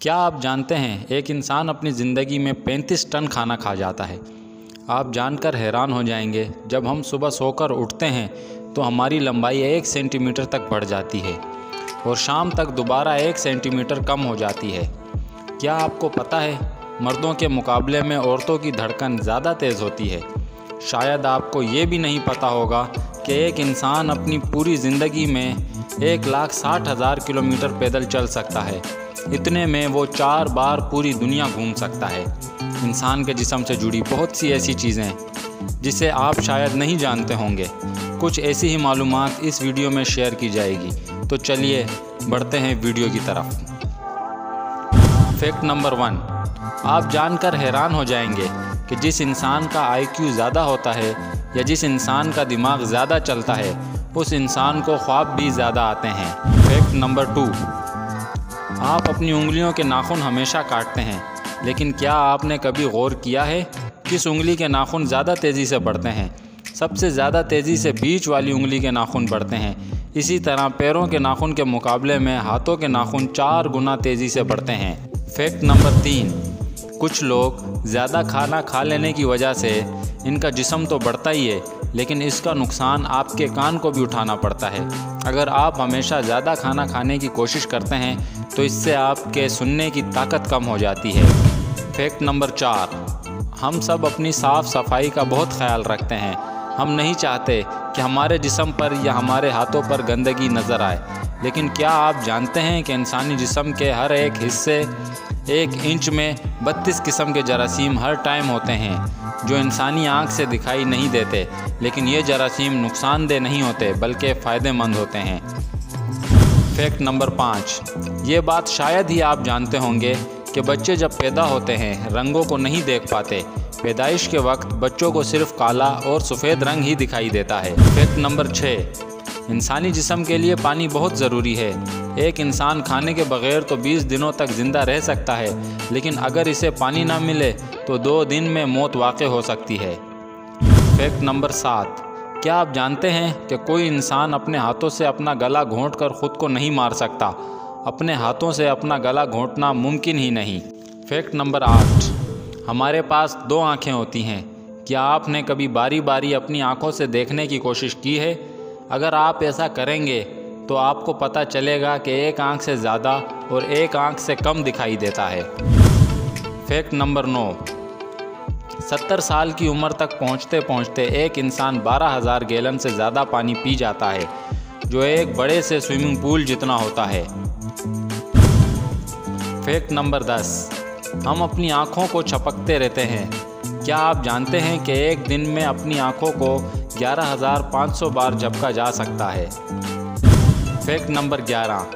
क्या आप जानते हैं एक इंसान अपनी ज़िंदगी में 35 टन खाना खा जाता है। आप जानकर हैरान हो जाएंगे, जब हम सुबह सोकर उठते हैं तो हमारी लंबाई 1 सेंटीमीटर तक बढ़ जाती है और शाम तक दोबारा 1 सेंटीमीटर कम हो जाती है। क्या आपको पता है, मर्दों के मुकाबले में औरतों की धड़कन ज़्यादा तेज़ होती है। शायद आपको ये भी नहीं पता होगा कि एक इंसान अपनी पूरी ज़िंदगी में 1,60,000 किलोमीटर पैदल चल सकता है। इतने में वो 4 बार पूरी दुनिया घूम सकता है। इंसान के जिस्म से जुड़ी बहुत सी ऐसी चीज़ें जिसे आप शायद नहीं जानते होंगे, कुछ ऐसी ही मालूमात इस वीडियो में शेयर की जाएगी। तो चलिए बढ़ते हैं वीडियो की तरफ। फैक्ट नंबर 1, आप जानकर हैरान हो जाएंगे कि जिस इंसान का IQ ज़्यादा होता है या जिस इंसान का दिमाग ज़्यादा चलता है, उस इंसान को ख्वाब भी ज़्यादा आते हैं। फैक्ट नंबर 2, आप अपनी उंगलियों के नाखून हमेशा काटते हैं, लेकिन क्या आपने कभी गौर किया है किस उंगली के नाखून ज़्यादा तेज़ी से बढ़ते हैं? सबसे ज़्यादा तेज़ी से बीच वाली उंगली के नाखून बढ़ते हैं। इसी तरह पैरों के नाखून के मुकाबले में हाथों के नाखून 4 गुना तेज़ी से बढ़ते हैं। फैक्ट नंबर 3, कुछ लोग ज़्यादा खाना खा लेने की वजह से इनका जिस्म तो बढ़ता ही है, लेकिन इसका नुकसान आपके कान को भी उठाना पड़ता है। अगर आप हमेशा ज़्यादा खाना खाने की कोशिश करते हैं तो इससे आपके सुनने की ताकत कम हो जाती है। फैक्ट नंबर 4, हम सब अपनी साफ़ सफाई का बहुत ख्याल रखते हैं। हम नहीं चाहते कि हमारे जिस्म पर या हमारे हाथों पर गंदगी नज़र आए, लेकिन क्या आप जानते हैं कि इंसानी जिस्म के हर एक हिस्से 1 इंच में 32 किस्म के जरासीम हर टाइम होते हैं, जो इंसानी आँख से दिखाई नहीं देते। लेकिन ये जरासीम नुकसानदेह नहीं होते बल्कि फ़ायदेमंद होते हैं। फैक्ट नंबर 5, ये बात शायद ही आप जानते होंगे कि बच्चे जब पैदा होते हैं रंगों को नहीं देख पाते। पैदाइश के वक्त बच्चों को सिर्फ काला और सफ़ेद रंग ही दिखाई देता है। फैक्ट नंबर 6, इंसानी जिस्म के लिए पानी बहुत ज़रूरी है। एक इंसान खाने के बगैर तो 20 दिनों तक ज़िंदा रह सकता है, लेकिन अगर इसे पानी ना मिले तो 2 दिन में मौत वाक़ हो सकती है। फैक्ट नंबर 7, क्या आप जानते हैं कि कोई इंसान अपने हाथों से अपना गला घोंटकर ख़ुद को नहीं मार सकता? अपने हाथों से अपना गला घोंटना मुमकिन ही नहीं। फैक्ट नंबर 8, हमारे पास 2 आँखें होती हैं। क्या आपने कभी बारी बारी अपनी आँखों से देखने की कोशिश की है? अगर आप ऐसा करेंगे तो आपको पता चलेगा कि एक आँख से ज़्यादा और एक आँख से कम दिखाई देता है। फैक्ट नंबर 9, 70 साल की उम्र तक पहुँचते पहुँचते एक इंसान 12,000 गैलन से ज़्यादा पानी पी जाता है, जो एक बड़े से स्विमिंग पूल जितना होता है। फैक्ट नंबर 10, हम अपनी आँखों को झपकते रहते हैं। क्या आप जानते हैं कि एक दिन में अपनी आँखों को 11,500 बार झपका जा सकता है? फैक्ट नंबर 11,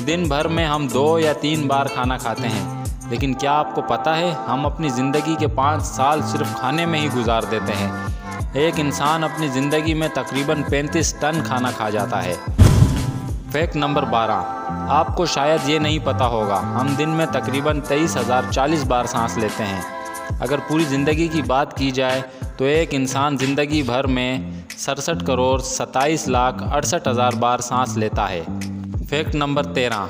दिन भर में हम 2 या 3 बार खाना खाते हैं, लेकिन क्या आपको पता है हम अपनी ज़िंदगी के 5 साल सिर्फ खाने में ही गुजार देते हैं। एक इंसान अपनी ज़िंदगी में तकरीबन 35 टन खाना खा जाता है। फैक्ट नंबर 12, आपको शायद ये नहीं पता होगा, हम दिन में तकरीबन 23,040 बार सांस लेते हैं। अगर पूरी ज़िंदगी की बात की जाए तो एक इंसान ज़िंदगी भर में 67,27,68,000 बार सांस लेता है। फैक्ट नंबर 13,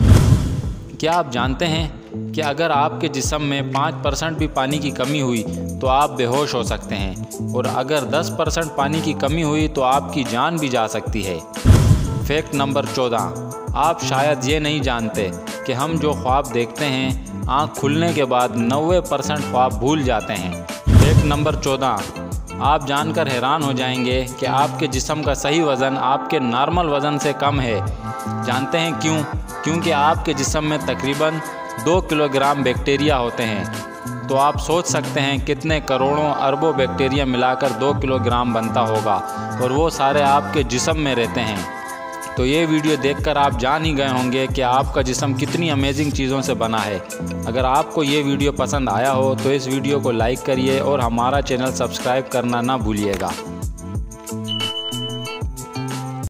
क्या आप जानते हैं कि अगर आपके जिस्म में 5% भी पानी की कमी हुई तो आप बेहोश हो सकते हैं, और अगर 10% पानी की कमी हुई तो आपकी जान भी जा सकती है। फैक्ट नंबर 14, आप शायद ये नहीं जानते कि हम जो ख्वाब देखते हैं आँख खुलने के बाद 90% ख्वाब भूल जाते हैं। फैक्ट नंबर 14, आप जानकर हैरान हो जाएंगे कि आपके जिस्म का सही वज़न आपके नॉर्मल वज़न से कम है। जानते हैं क्यों? क्योंकि आपके जिस्म में तकरीबन 2 किलोग्राम बैक्टीरिया होते हैं। तो आप सोच सकते हैं कितने करोड़ों अरबों बैक्टीरिया मिलाकर 2 किलोग्राम बनता होगा, और वो सारे आपके जिस्म में रहते हैं। तो ये वीडियो देखकर आप जान ही गए होंगे कि आपका जिस्म कितनी अमेजिंग चीज़ों से बना है। अगर आपको ये वीडियो पसंद आया हो तो इस वीडियो को लाइक करिए और हमारा चैनल सब्सक्राइब करना ना भूलिएगा।